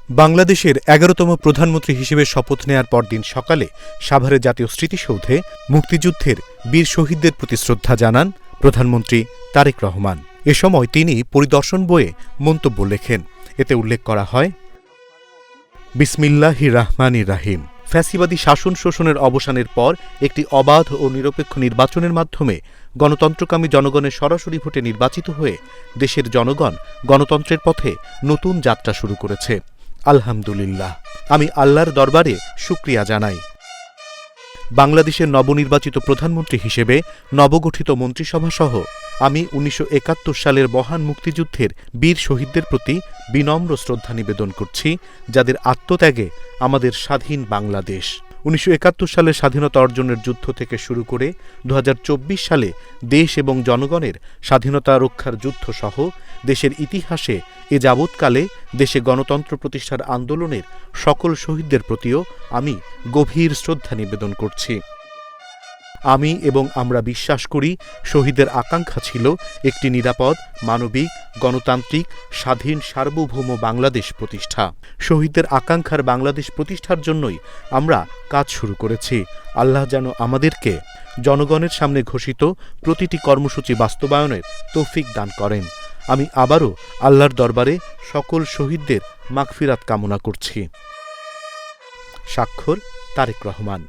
বাংলাদেশের ১১তম প্রধানমন্ত্রী হিসেবে শপথ নেয়ার পরদিন সকালে সাভারে জাতীয় স্মৃতিসৌধে মুক্তিযুদ্ধের বীর শহীদদের প্রতি শ্রদ্ধা জানান প্রধানমন্ত্রী তারেক রহমান। এ সময় তিনি পরিদর্শন বইয়ে মন্তব্য লেখেন। এতে উল্লেখ করা হয়, বিসমিল্লাহির রাহমানির রাহিম। ফ্যাসিবাদী শাসন শোষণের অবসানের পর একটি অবাধ ও নিরপেক্ষ নির্বাচনের মাধ্যমে গণতন্ত্রকামী জনগণের সরাসরি ভোটে নির্বাচিত হয়ে দেশের জনগণ গণতন্ত্রের পথে নতুন যাত্রা শুরু করেছে। আলহামদুলিল্লাহ, আমি আল্লাহর দরবারে শুকরিয়া জানাই। বাংলাদেশের নবনির্বাচিত প্রধানমন্ত্রী হিসেবে নবগঠিত মন্ত্রিসভাসহ আমি ১৯৭১ সালের মহান মুক্তিযুদ্ধের বীর শহীদদের প্রতি বিনম্র শ্রদ্ধা নিবেদন করছি, যাদের আত্মত্যাগে আমাদের স্বাধীন বাংলাদেশ ১৯৭১ সালের স্বাধীনতা অর্জনের যুদ্ধ থেকে শুরু করে ২০২৪ সালে দেশ এবং জনগণের স্বাধীনতা রক্ষার যুদ্ধ সহ দেশের ইতিহাসে এ যাবৎকালে দেশে গণতন্ত্র প্রতিষ্ঠার আন্দোলনের সকল শহীদদের প্রতিও আমি গভীর শ্রদ্ধা নিবেদন করছি। আমি এবং আমরা বিশ্বাস করি, শহীদের আকাঙ্ক্ষা ছিল একটি নিরাপদ, মানবিক, গণতান্ত্রিক, স্বাধীন, সার্বভৌম বাংলাদেশ প্রতিষ্ঠা। শহীদদের আকাঙ্ক্ষার বাংলাদেশ প্রতিষ্ঠার জন্যই আমরা কাজ শুরু করেছি। আল্লাহ যেন আমাদেরকে জনগণের সামনে ঘোষিত প্রতিটি কর্মসূচি বাস্তবায়নের তৌফিক দান করেন। আমি আবারও আল্লাহর দরবারে সকল শহীদদের মাগফিরাত কামনা করছি। স্বাক্ষর তারেক রহমান।